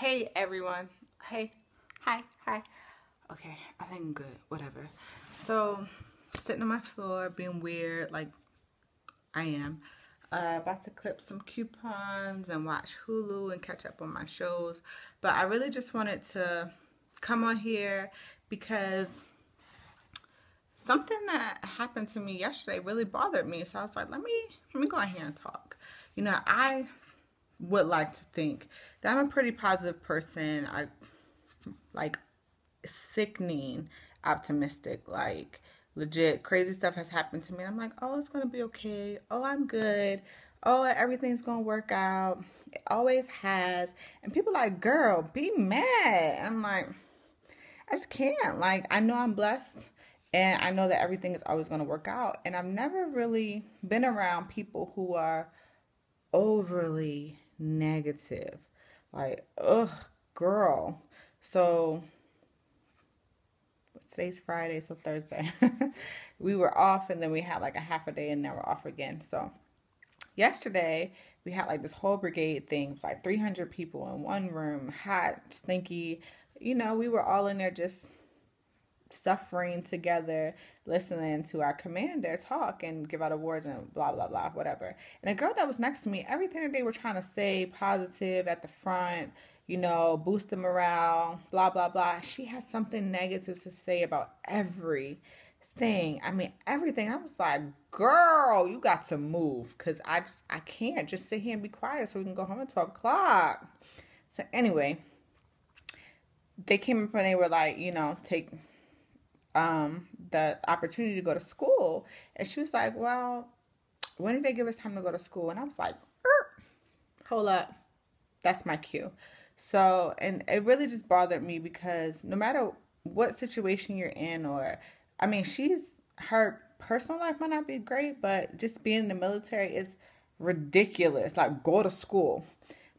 Hey everyone. Hey. Hi. Hi. Okay, I think I'm good. Whatever. So, sitting on my floor, being weird, like I am. About to clip some coupons and watch Hulu and catch up on my shows. But I really just wanted to come on here because something that happened to me yesterday really bothered me. So I was like, let me go on here and talk. I would like to think that I'm a pretty positive person. I like sickening optimistic, like legit crazy stuff has happened to me. I'm like, oh, it's gonna be okay. Oh, I'm good. Oh, everything's gonna work out. It always has. And people are like, girl, be mad. I'm like, I just can't. Like, I know I'm blessed and I know that everything is always gonna work out. And I've never really been around people who are overly negative. Like, ugh, girl. So today's Friday, so Thursday. We were off and then we had like a half a day and now we're off again. So yesterday we had like this whole brigade thing. It was like 300 people in one room, hot, stinky. We were all in there just suffering together, listening to our commander talk and give out awards and blah, blah, blah, whatever. And a girl that was next to me, everything that they were trying to say positive at the front, boost the morale, blah, blah, blah. She has something negative to say about everything. I mean, everything. I was like, girl, you got to move because I can't just sit here and be quiet so we can go home at 12 o'clock. So anyway, they came up and they were like, take the opportunity to go to school. And she was like, well, when did they give us time to go to school? And I was like, hold up. That's my cue. So, and it really just bothered me because no matter what situation you're in, her personal life might not be great, but just being in the military is ridiculous. Like, go to school.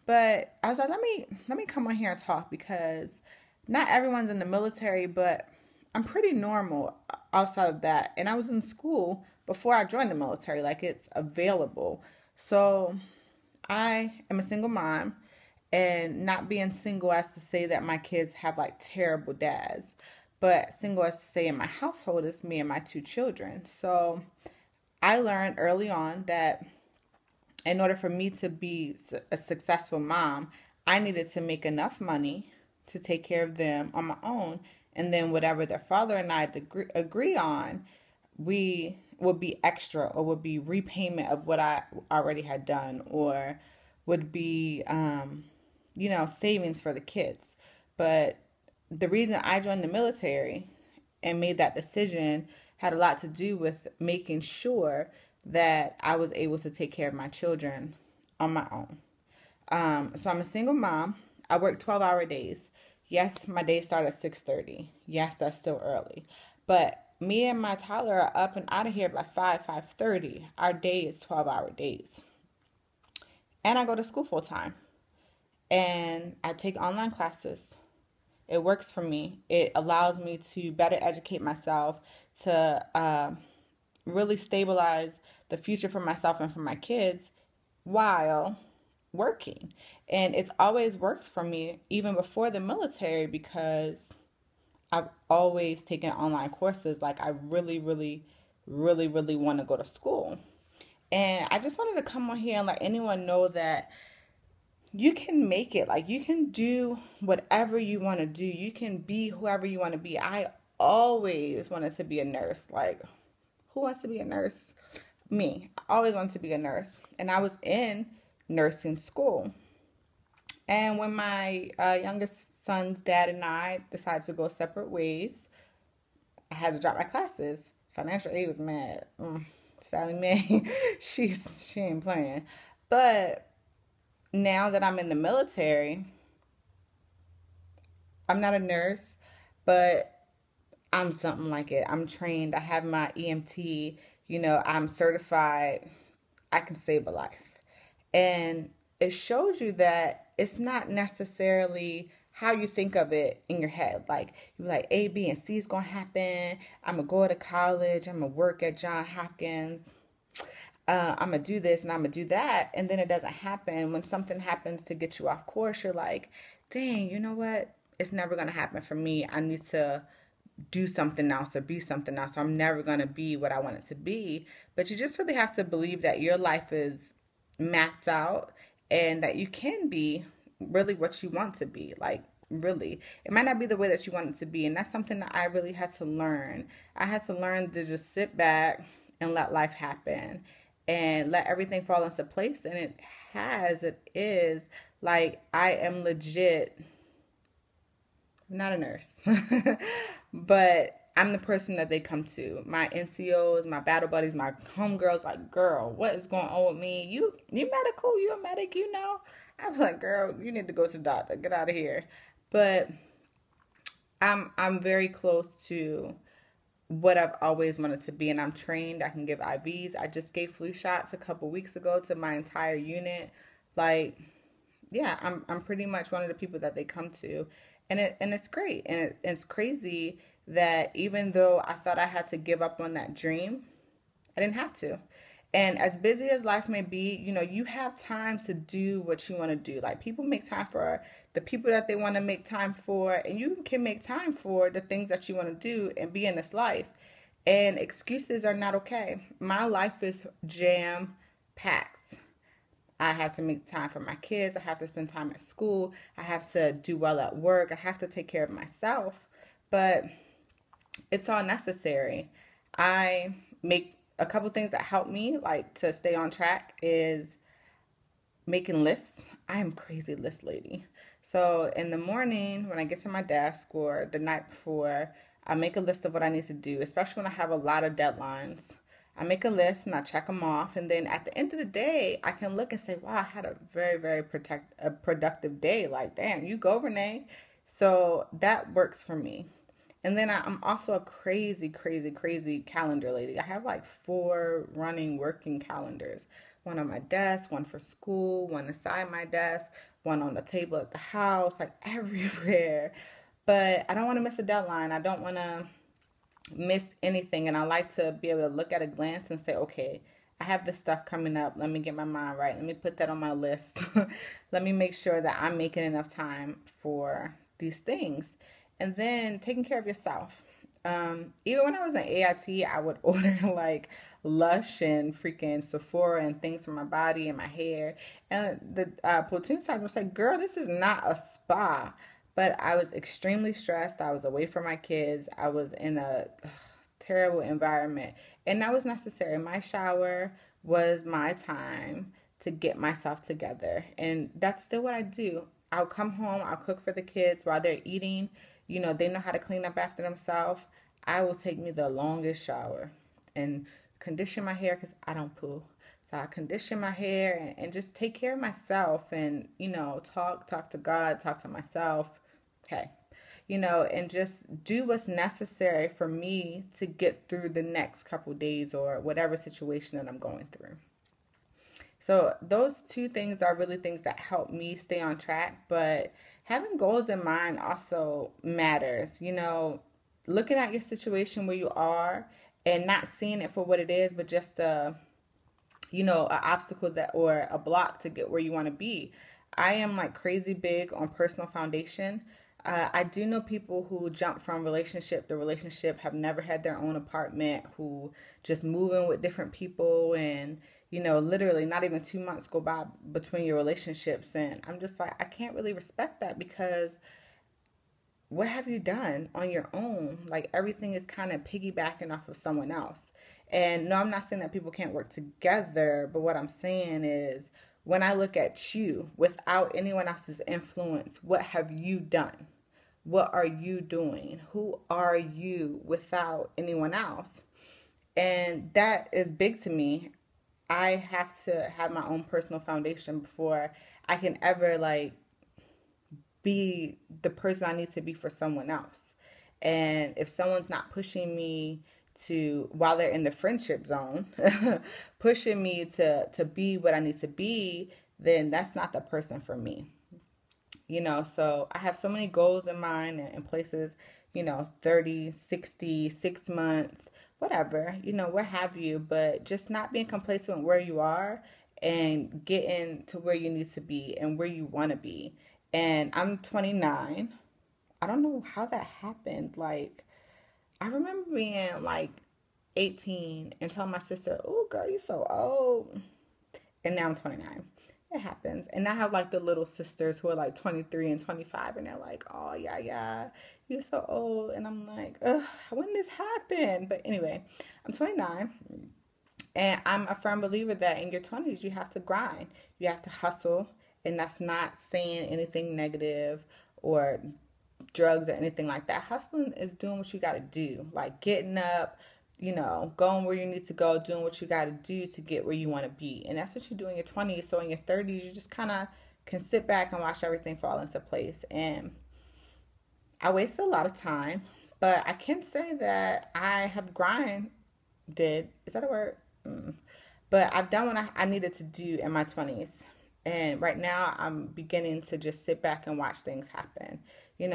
But I was like, let me come on here and talk because not everyone's in the military, but I'm pretty normal outside of that. And I was in school before I joined the military. Like, it's available. So I am a single mom, and not being single as to say that my kids have like terrible dads, but single as to say in my household is me and my two children. So I learned early on that in order for me to be a successful mom, I needed to make enough money to take care of them on my own. And then whatever their father and I agree on, we would be extra or would be repayment of what I already had done or would be, savings for the kids. But the reason I joined the military and made that decision had a lot to do with making sure that I was able to take care of my children on my own. So I'm a single mom. I work 12-hour days. Yes, my days start at 6:30. Yes, that's still early. But me and my Tyler are up and out of here by 5:30. Our day is 12-hour days. And I go to school full time. And I take online classes. It works for me. It allows me to better educate myself, to really stabilize the future for myself and for my kids while working. And it's always worked for me even before the military because I've always taken online courses. Like, I really, really, really, really want to go to school. And I just wanted to come on here and let anyone know that you can make it. Like, you can do whatever you want to do. You can be whoever you want to be. I always wanted to be a nurse. Like, who wants to be a nurse? Me. I always wanted to be a nurse. And I was in nursing school. And when my youngest son's dad and I decided to go separate ways, I had to drop my classes. Financial aid was mad. Sally Mae, she ain't playing. But now that I'm in the military, I'm not a nurse, but I'm something like it. I'm trained. I have my EMT. I'm certified. I can save a life. And it shows you that it's not necessarily how you think of it in your head. Like, you're like, A, B, and C is going to happen. I'm going to go to college. I'm going to work at Johns Hopkins. I'm going to do this and I'm going to do that. And then it doesn't happen. When something happens to get you off course, you're like, dang, you know what? It's never going to happen for me. I need to do something else or be something else. I'm never going to be what I want it to be. But you just really have to believe that your life is mapped out and that you can be really what you want to be. Like, really. It might not be the way that you want it to be. And that's something that I really had to learn. I had to learn to just sit back and let life happen and let everything fall into place. And it is. Like, I am legit not a nurse, but I'm the person that they come to. My NCOs, my battle buddies, my homegirls, like, girl, what is going on with me? You medical? You a medic? You know? I was like, girl, you need to go to the doctor. Get out of here. But I'm very close to what I've always wanted to be, and I'm trained. I can give IVs. I just gave flu shots a couple weeks ago to my entire unit. Like, yeah, I'm pretty much one of the people that they come to, and it's great, and it's crazy that even though I thought I had to give up on that dream, I didn't have to. And as busy as life may be, you have time to do what you want to do. Like, people make time for the people that they want to make time for, and you can make time for the things that you want to do and be in this life. And excuses are not okay. My life is jam packed. I have to make time for my kids. I have to spend time at school. I have to do well at work. I have to take care of myself. But it's all necessary. I make a couple things that help me, like, to stay on track is making lists. I am crazy list lady. So in the morning when I get to my desk or the night before, I make a list of what I need to do, especially when I have a lot of deadlines. I make a list and I check them off. And then at the end of the day, I can look and say, wow, I had a very, very productive day. Like, damn, you go, Renee. So that works for me. And then I'm also a crazy, crazy, crazy calendar lady. I have like 4 running working calendars. One on my desk, one for school, one beside my desk, one on the table at the house, like everywhere. But I don't want to miss a deadline. I don't want to miss anything. And I like to be able to look at a glance and say, okay, I have this stuff coming up. Let me get my mind right. Let me put that on my list. Let me make sure that I'm making enough time for these things. And then taking care of yourself. Even when I was in AIT, I would order like Lush and freaking Sephora and things for my body and my hair. And the platoon sergeant was like, girl, this is not a spa. But I was extremely stressed. I was away from my kids. I was in a terrible environment. And that was necessary. My shower was my time to get myself together. And that's still what I do. I'll come home, I'll cook for the kids while they're eating. They know how to clean up after themselves. I will take me the longest shower and condition my hair because I don't poo. So I condition my hair and just take care of myself and, talk to God, talk to myself. Okay. And just do what's necessary for me to get through the next couple days or whatever situation that I'm going through. So those 2 things are really things that help me stay on track, but having goals in mind also matters. Looking at your situation where you are and not seeing it for what it is, but just an obstacle that or a block to get where you want to be. I am like crazy big on personal foundation. I do know people who jump from relationship to relationship, have never had their own apartment, who just move in with different people and, literally not even 2 months go by between your relationships. And I'm just like, I can't really respect that because what have you done on your own? Like, everything is kind of piggybacking off of someone else. And no, I'm not saying that people can't work together, but what I'm saying is when I look at you without anyone else's influence, what have you done? What are you doing? Who are you without anyone else? And that is big to me. I have to have my own personal foundation before I can ever be the person I need to be for someone else. And if someone's not pushing me to, while they're in the friendship zone, pushing me to be what I need to be, then that's not the person for me. So I have so many goals in mind and places, 30, 60, 6 months, whatever, what have you, but just not being complacent where you are and getting to where you need to be and where you want to be. and I'm 29. I don't know how that happened. Like, I remember being like 18 and telling my sister, "Oh, girl, you're so old." And now I'm 29. It happens. And I have like the little sisters who are like 23 and 25, and they're like, "Oh, yeah, yeah, you're so old." And I'm like, ugh, when did this happen? But anyway, I'm 29, and I'm a firm believer that in your 20s, you have to grind, you have to hustle. And that's not saying anything negative or drugs or anything like that. Hustling is doing what you got to do, like getting up, going where you need to go, doing what you got to do to get where you want to be. And that's what you do in your 20s. So in your 30s, you just kind of can sit back and watch everything fall into place. And I wasted a lot of time, but I can say that I have grinded. Is that a word? But I've done what I needed to do in my 20s. And right now, I'm beginning to just sit back and watch things happen.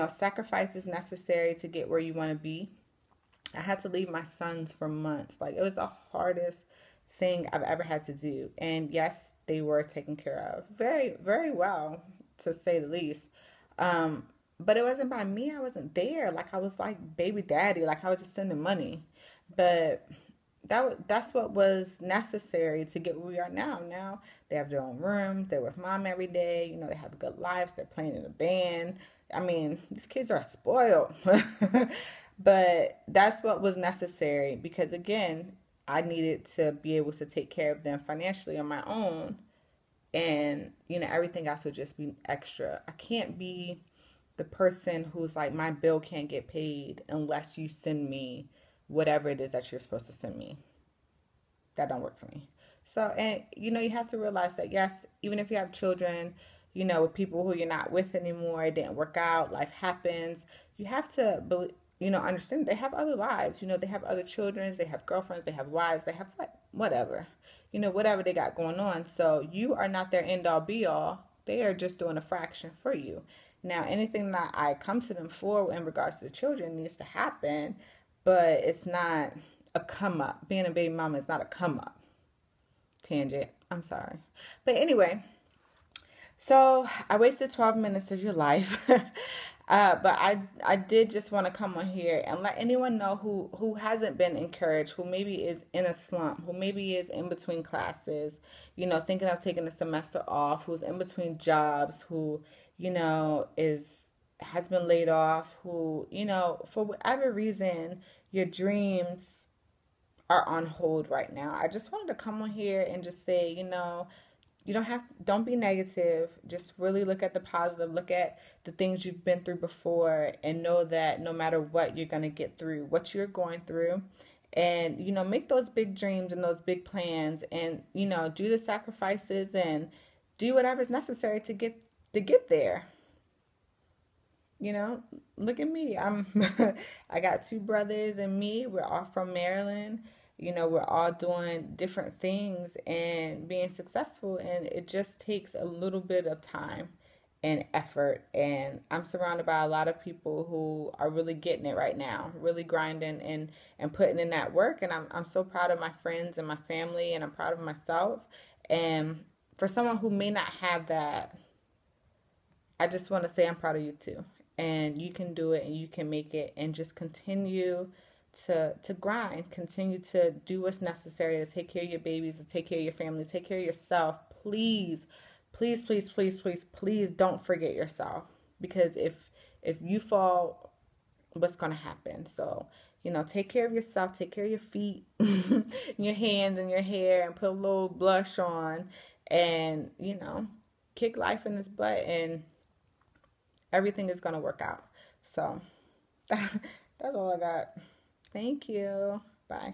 Sacrifice is necessary to get where you want to be. I had to leave my sons for months. Like, it was the hardest thing I've ever had to do. And yes, they were taken care of very, very well, to say the least. Um, but it wasn't by me. I wasn't there. Like, I was like baby daddy. Like, I was just sending money. But that's what was necessary to get where we are now. Now they have their own room. They're with mom every day. They have good lives. They're playing in a band. I mean, these kids are spoiled. But that's what was necessary because, again, I needed to be able to take care of them financially on my own. And, everything else would just be extra. I can't be the person who's like, my bill can't get paid unless you send me whatever it is that you're supposed to send me. That don't work for me. So, and you have to realize that yes, even if you have children, with people who you're not with anymore, it didn't work out, life happens. You have to understand they have other lives. They have other children, they have girlfriends, they have wives, they have whatever. Whatever they got going on. So you are not their end all be all. They are just doing a fraction for you. Now, anything that I come to them for in regards to the children needs to happen, but it's not a come up. Being a baby mama is not a come up. Tangent. I'm sorry. But anyway, so I wasted 12 minutes of your life. But I did just want to come on here and let anyone know who hasn't been encouraged, who maybe is in a slump, who maybe is in between classes, thinking of taking a semester off, who's in between jobs, who, is has been laid off, who, for whatever reason, your dreams are on hold right now. I just wanted to come on here and just say, you don't be negative. Just really look at the positive, look at the things you've been through before, and know that no matter what, you're going to get through what you're going through. And make those big dreams and those big plans, and do the sacrifices and do whatever's necessary to get there. you know Look at me. I got two brothers and me. We're all from Maryland. We're all doing different things and being successful, and it just takes a little bit of time and effort. And I'm surrounded by a lot of people who are really getting it right now, really grinding and putting in that work. And I'm so proud of my friends and my family, and I'm proud of myself. And for someone who may not have that, I just want to say I'm proud of you too. And you can do it, and you can make it, and just continue to grind, continue to do what's necessary to take care of your babies, to take care of your family, to take care of yourself. Please, please, please, please, please, please don't forget yourself, because if you fall, what's going to happen? So, take care of yourself, take care of your feet, your hands and your hair, and put a little blush on, and kick life in its butt, and everything is going to work out. So that's all I got. Thank you. Bye.